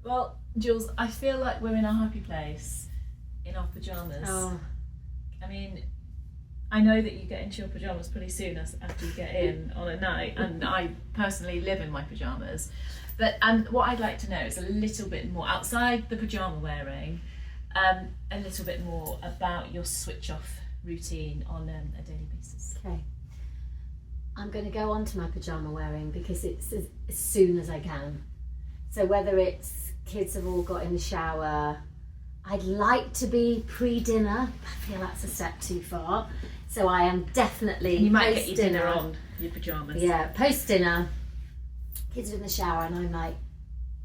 Well, Jules, I feel like we're in a happy place in our pyjamas. Oh. I mean, I know that you get into your pyjamas pretty soon after you get in on a night, and I personally live in my pyjamas. But what I'd like to know is a little bit more, outside the pyjama wearing, a little bit more about your switch off routine on a daily basis. Okay. I'm going to go on to my pyjama wearing because it's as soon as I can. So whether it's kids have all got in the shower, I'd like to be pre-dinner. I feel that's a step too far. So I am definitely You might get your dinner on your pyjamas. Yeah, post-dinner, kids are in the shower and I'm like,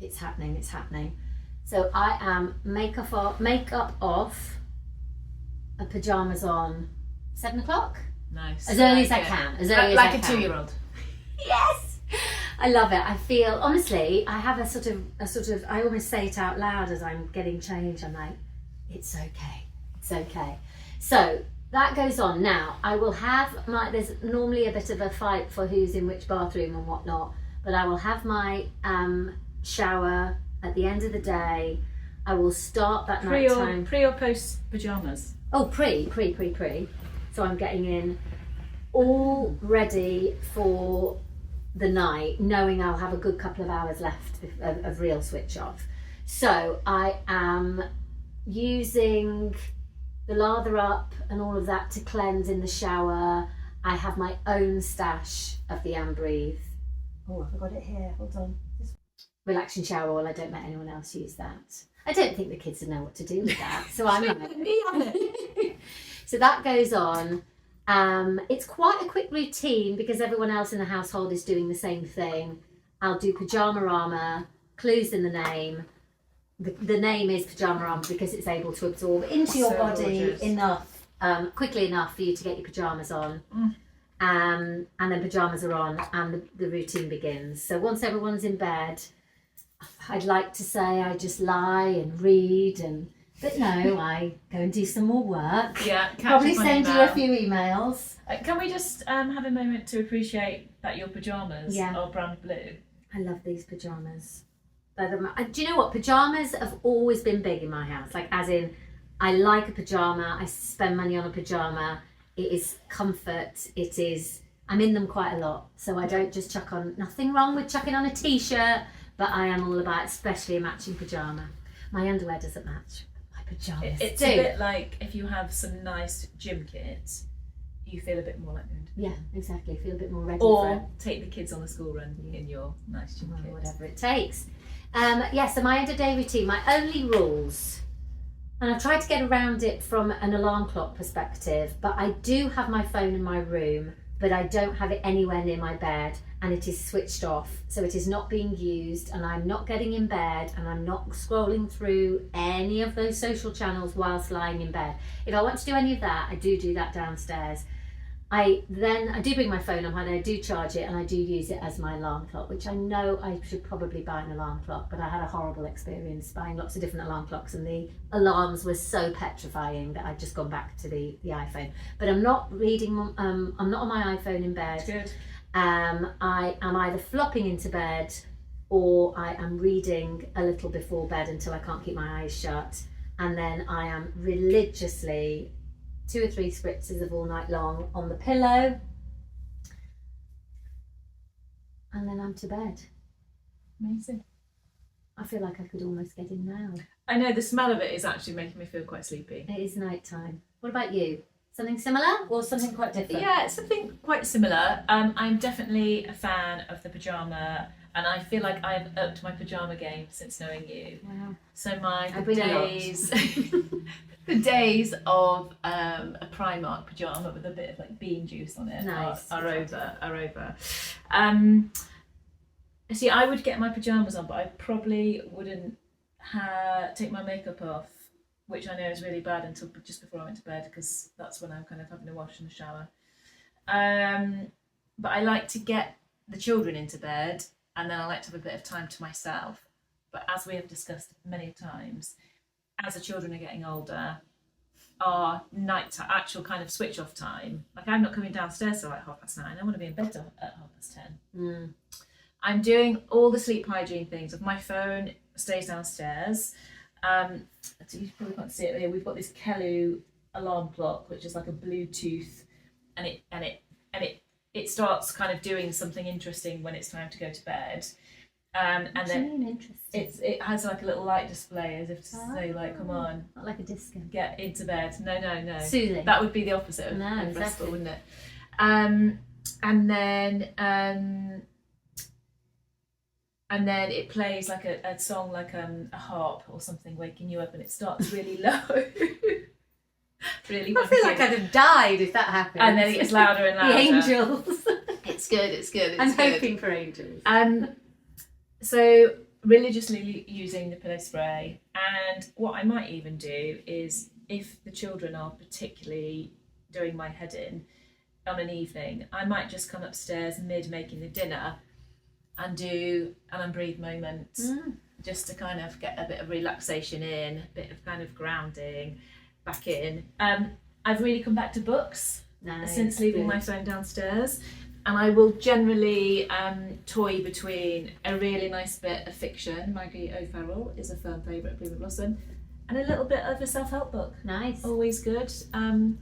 it's happening. So I am makeup off and pyjamas on 7 o'clock. Nice. As early as I can. Like a 2-year-old. Yes! I love it. I feel, honestly, I have a sort of, I almost say it out loud as I'm getting changed. I'm like, it's okay. So that goes on. Now, I will have there's normally a bit of a fight for who's in which bathroom and whatnot, but I will have my shower at the end of the day. I will start that nighttime. Pre or post pyjamas? Oh, pre. So I'm getting in all ready for the night, knowing I'll have a good couple of hours left of real switch off. So I am using the lather up and all of that to cleanse in the shower. I have my own stash of the Breathe. Oh, I've got it here, hold on. Relaxing shower oil, I don't let anyone else use that. I don't think the kids would know what to do with that, so I'm like, so that goes on. It's quite a quick routine because everyone else in the household is doing the same thing. I'll do pajama armour, clues in the name. The name is pajama armour because it's able to absorb into your body enough, quickly enough for you to get your pyjamas on. And then pyjamas are on and the routine begins. So once everyone's in bed, I'd like to say I just lie and read but no, I go and do some more work. Yeah, probably send you a few emails. Can we just have a moment to appreciate that your pyjamas are brand blue? I love these pyjamas. Do you know what? Pyjamas have always been big in my house. Like, as in, I like a pyjama. I spend money on a pyjama. It is comfort. It is. I'm in them quite a lot, so I don't just chuck on. Nothing wrong with chucking on a t-shirt, but I am all about, especially a matching pyjama. My underwear doesn't match. Pajamas. It's a bit like if you have some nice gym kit, you feel a bit more like doing. Yeah, exactly. Feel a bit more ready or for it. Take the kids on the school run in your nice gym kit. Whatever it takes. So my end of day routine, my only rules, and I've tried to get around it from an alarm clock perspective, but I do have my phone in my room, but I don't have it anywhere near my bed, and it is switched off, so it is not being used, and I'm not getting in bed, and I'm not scrolling through any of those social channels whilst lying in bed. If I want to do any of that, I do that downstairs. I do bring my phone on, and I do charge it, and I do use it as my alarm clock, which I know I should probably buy an alarm clock, but I had a horrible experience buying lots of different alarm clocks, and the alarms were so petrifying that I've just gone back to the iPhone. But I'm not reading, I'm not on my iPhone in bed. Good. I am either flopping into bed or I am reading a little before bed until I can't keep my eyes shut, and then I am religiously 2 or 3 spritzes of all night long on the pillow, and then I'm to bed. Amazing. I feel like I could almost get in now. I know, the smell of it is actually making me feel quite sleepy. It is night time. What about you? Something similar or something quite different? Yeah, it's something quite similar. I'm definitely a fan of the pyjama, and I feel like I've upped my pyjama game since knowing you. Wow. So the days of a Primark pyjama with a bit of like bean juice on it are over. See, I would get my pyjamas on, but I probably wouldn't take my makeup off, which I know is really bad, until just before I went to bed, because that's when I'm kind of having a wash and a shower. But I like to get the children into bed, and then I like to have a bit of time to myself. But as we have discussed many times, as the children are getting older, our actual kind of switch off time, like I'm not coming downstairs till like 9:30. I want to be in bed at 10:30. I'm doing all the sleep hygiene things. With my phone stays downstairs. So you probably can't see it here. We've got this Kelu alarm clock, which is like a Bluetooth, and it starts kind of doing something interesting when it's time to go to bed. And then it has like a little light display as if to say like, come on, not like a disco, get into bed. No, soothing. That would be the opposite of exactly. restful, wouldn't it? And then it plays like a song, like a harp or something, waking you up, and it starts really low. Really, I feel like I'd have died if that happened. And then it gets louder and louder. The angels. It's good. I'm hoping for angels. So religiously using the pillow spray, and what I might even do is, if the children are particularly doing my head in on an evening, I might just come upstairs mid making the dinner and do an unbreathe moment, just to kind of get a bit of relaxation in, a bit of kind of grounding back in. I've really come back to books since leaving my phone downstairs, and I will generally toy between a really nice bit of fiction. Maggie O'Farrell is a firm favourite, Bloom and Blossom, and a little bit of a self-help book. Nice. Always good.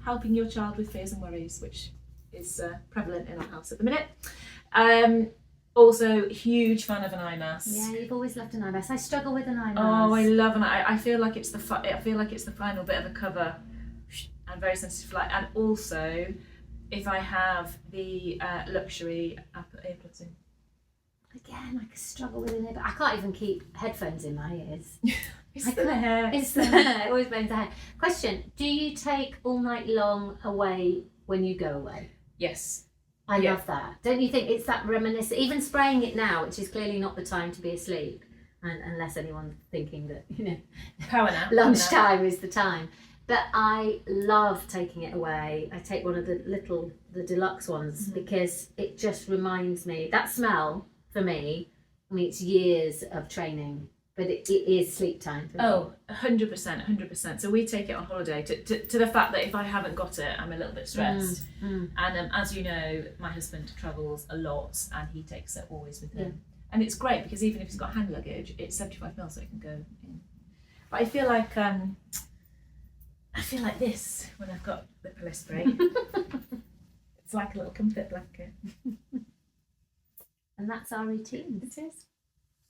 Helping your child with fears and worries, which is prevalent in our house at the minute. Also, huge fan of an eye mask. Yeah, you've always loved an eye mask. I struggle with an eye mask. Oh, I love an eye. I feel like it's the final bit of a cover. I'm very sensitive to light, and also if I have the luxury earplugs in. Again, I struggle with it. I can't even keep headphones in my ears. It's the hair. It's the hair. It always blames the hair. Question: do you take all night long away when you go away? Yes. I love that. Don't you think it's that reminiscent? Even spraying it now, which is clearly not the time to be asleep, and unless anyone's thinking that, power nap. lunchtime is the time. But I love taking it away. I take one of the deluxe ones, because it just reminds me, that smell for me, I mean, it's years of training, but it is sleep time for me. Oh, 100%. So we take it on holiday to the fact that if I haven't got it, I'm a little bit stressed. And as you know, my husband travels a lot, and he takes it always with him. And it's great, because even if he's got hand luggage, it's 75 mil, so it can go in. But I feel like this when I've got the pillow spray. It's like a little comfort blanket. And that's our routine. It is.